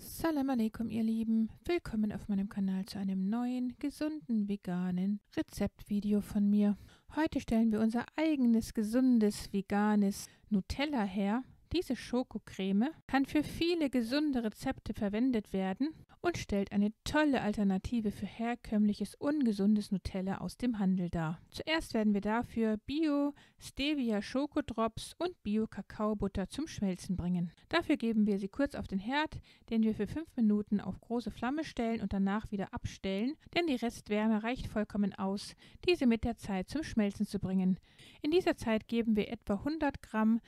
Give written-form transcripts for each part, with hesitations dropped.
Salam alaikum, ihr Lieben. Willkommen auf meinem Kanal zu einem neuen, gesunden, veganen Rezeptvideo von mir. Heute stellen wir unser eigenes, gesundes, veganes Nutella her. Diese Schokocreme kann für viele gesunde Rezepte verwendet werden und stellt eine tolle Alternative für herkömmliches, ungesundes Nutella aus dem Handel dar. Zuerst werden wir dafür Bio-Stevia-Schokodrops und Bio-Kakaobutter zum Schmelzen bringen. Dafür geben wir sie kurz auf den Herd, den wir für 5 Minuten auf große Flamme stellen und danach wieder abstellen, denn die Restwärme reicht vollkommen aus, diese mit der Zeit zum Schmelzen zu bringen. In dieser Zeit geben wir etwa 100 Gramm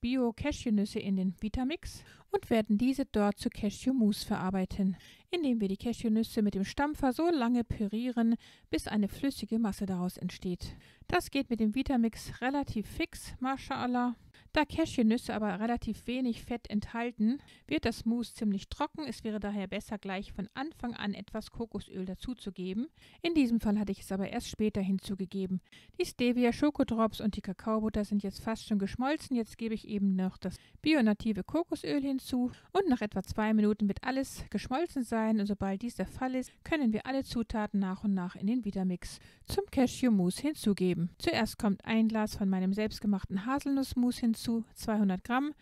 Bio-Cashewnüsse in den Vitamix und werden diese dort zu Cashew-Mousse verarbeiten, indem wir die Cashewnüsse mit dem Stampfer so lange pürieren, bis eine flüssige Masse daraus entsteht. Das geht mit dem Vitamix relativ fix, Mashallah. Da Cashewnüsse aber relativ wenig Fett enthalten, wird das Mousse ziemlich trocken. Es wäre daher besser, gleich von Anfang an etwas Kokosöl dazuzugeben. In diesem Fall hatte ich es aber erst später hinzugegeben. Die Stevia-Schokodrops und die Kakaobutter sind jetzt fast schon geschmolzen. Jetzt gebe ich eben noch das bio-native Kokosöl hinzu und nach etwa 2 Minuten wird alles geschmolzen sein. Und sobald dies der Fall ist, können wir alle Zutaten nach und nach in den Vitamix zum Cashew-Mousse hinzugeben. Zuerst kommt ein Glas von meinem selbstgemachten Haselnussmus hinzu, 200 Gramm.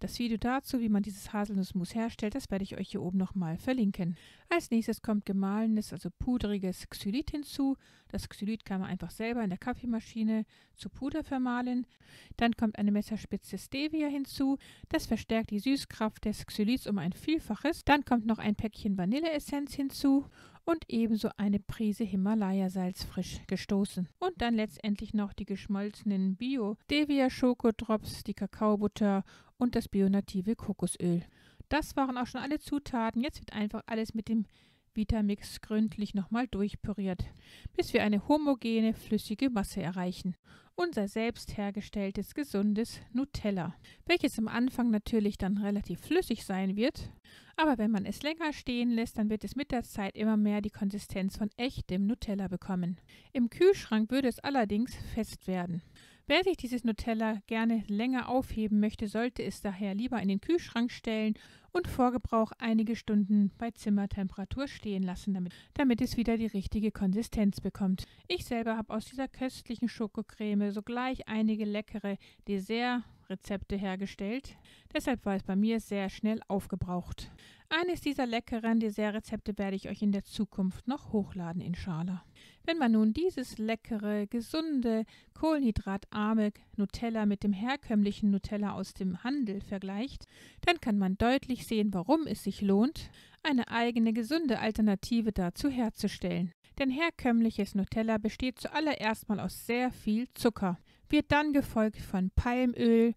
Das Video dazu, wie man dieses Haselnussmus herstellt, das werde ich euch hier oben nochmal verlinken. Als nächstes kommt gemahlenes, also pudriges Xylit hinzu. Das Xylit kann man einfach selber in der Kaffeemaschine zu Puder vermahlen. Dann kommt eine Messerspitze Stevia hinzu. Das verstärkt die Süßkraft des Xylits um ein Vielfaches. Dann kommt noch ein Päckchen Vanilleessenz hinzu und ebenso eine Prise Himalaya-Salz frisch gestoßen. Und dann letztendlich noch die geschmolzenen Bio-Stevia-Schokodrops, die Kakaobutter und das bio-native Kokosöl. Das waren auch schon alle Zutaten. Jetzt wird einfach alles mit dem Vitamix gründlich nochmal durchpüriert, bis wir eine homogene, flüssige Masse erreichen. Unser selbst hergestelltes, gesundes Nutella, welches am Anfang natürlich dann relativ flüssig sein wird, aber wenn man es länger stehen lässt, dann wird es mit der Zeit immer mehr die Konsistenz von echtem Nutella bekommen. Im Kühlschrank würde es allerdings fest werden. Wer sich dieses Nutella gerne länger aufheben möchte, sollte es daher lieber in den Kühlschrank stellen und vor Gebrauch einige Stunden bei Zimmertemperatur stehen lassen, damit es wieder die richtige Konsistenz bekommt. Ich selber habe aus dieser köstlichen Schokocreme sogleich einige leckere Dessertrezepte hergestellt. Deshalb war es bei mir sehr schnell aufgebraucht. Eines dieser leckeren Dessertrezepte werde ich euch in der Zukunft noch hochladen, inshallah. Wenn man nun dieses leckere, gesunde, kohlenhydratarme Nutella mit dem herkömmlichen Nutella aus dem Handel vergleicht, dann kann man deutlich sehen, warum es sich lohnt, eine eigene gesunde Alternative dazu herzustellen. Denn herkömmliches Nutella besteht zuallererst mal aus sehr viel Zucker, wird dann gefolgt von Palmöl,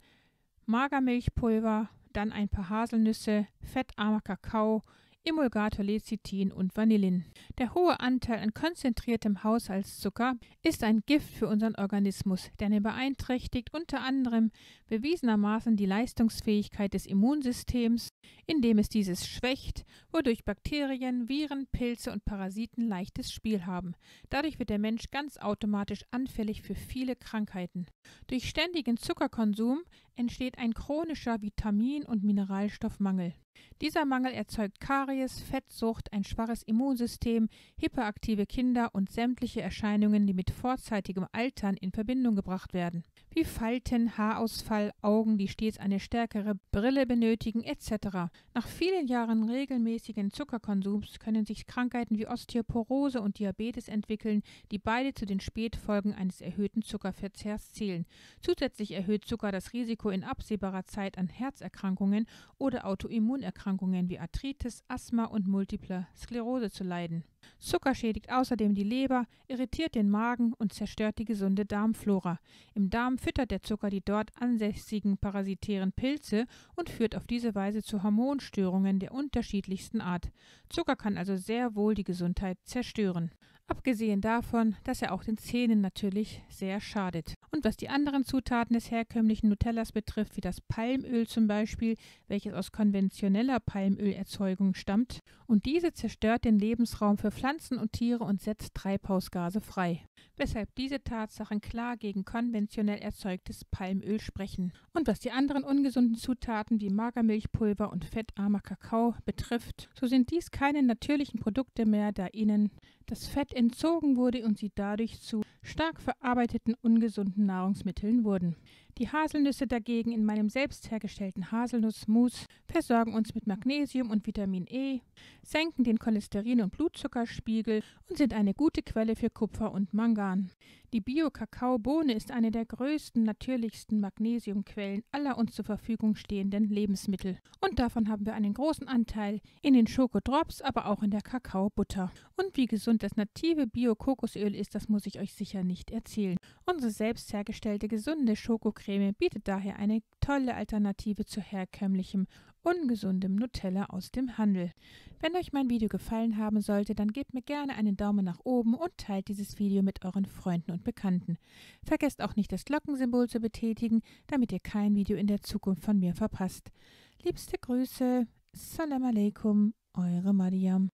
Magermilchpulver, dann ein paar Haselnüsse, fettarmer Kakao, Emulgator Lecithin und Vanillin. Der hohe Anteil an konzentriertem Haushaltszucker ist ein Gift für unseren Organismus, denn er beeinträchtigt unter anderem bewiesenermaßen die Leistungsfähigkeit des Immunsystems, indem es dieses schwächt, wodurch Bakterien, Viren, Pilze und Parasiten leichtes Spiel haben. Dadurch wird der Mensch ganz automatisch anfällig für viele Krankheiten. Durch ständigen Zuckerkonsum entsteht ein chronischer Vitamin- und Mineralstoffmangel. Dieser Mangel erzeugt Karies, Fettsucht, ein schwaches Immunsystem, hyperaktive Kinder und sämtliche Erscheinungen, die mit vorzeitigem Altern in Verbindung gebracht werden, wie Falten, Haarausfall, Augen, die stets eine stärkere Brille benötigen, etc. Nach vielen Jahren regelmäßigen Zuckerkonsums können sich Krankheiten wie Osteoporose und Diabetes entwickeln, die beide zu den Spätfolgen eines erhöhten Zuckerverzehrs zählen. Zusätzlich erhöht Zucker das Risiko in absehbarer Zeit an Herzerkrankungen oder Autoimmunerkrankungen wie Arthritis, Asthma und Multiple Sklerose zu leiden. Zucker schädigt außerdem die Leber, irritiert den Magen und zerstört die gesunde Darmflora. Im Darm füttert der Zucker die dort ansässigen parasitären Pilze und führt auf diese Weise zu Hormonstörungen der unterschiedlichsten Art. Zucker kann also sehr wohl die Gesundheit zerstören. Abgesehen davon, dass er auch den Zähnen natürlich sehr schadet. Und was die anderen Zutaten des herkömmlichen Nutellas betrifft, wie das Palmöl zum Beispiel, welches aus konventioneller Palmölerzeugung stammt, und diese zerstört den Lebensraum für Pflanzen und Tiere und setzt Treibhausgase frei. Weshalb diese Tatsachen klar gegen konventionell erzeugtes Palmöl sprechen. Und was die anderen ungesunden Zutaten wie Magermilchpulver und fettarmer Kakao betrifft, so sind dies keine natürlichen Produkte mehr, da ihnen das Fett entzogen wurde und sie dadurch zu stark verarbeiteten ungesunden Nahrungsmitteln wurden. Die Haselnüsse dagegen in meinem selbst hergestellten Haselnussmus versorgen uns mit Magnesium und Vitamin E, senken den Cholesterin- und Blutzuckerspiegel und sind eine gute Quelle für Kupfer und Mangan. Die Bio-Kakaobohne ist eine der größten, natürlichsten Magnesiumquellen aller uns zur Verfügung stehenden Lebensmittel. Und davon haben wir einen großen Anteil in den Schokodrops, aber auch in der Kakaobutter. Und wie gesund das native Bio-Kokosöl ist, das muss ich euch sicher nicht erzählen. Unsere selbst hergestellte gesunde Schokocreme bietet daher eine tolle Alternative zu herkömmlichem, ungesundem Nutella aus dem Handel. Wenn euch mein Video gefallen haben sollte, dann gebt mir gerne einen Daumen nach oben und teilt dieses Video mit euren Freunden und Bekannten. Vergesst auch nicht, das Glockensymbol zu betätigen, damit ihr kein Video in der Zukunft von mir verpasst. Liebste Grüße, Salam Aleikum, eure Mariam.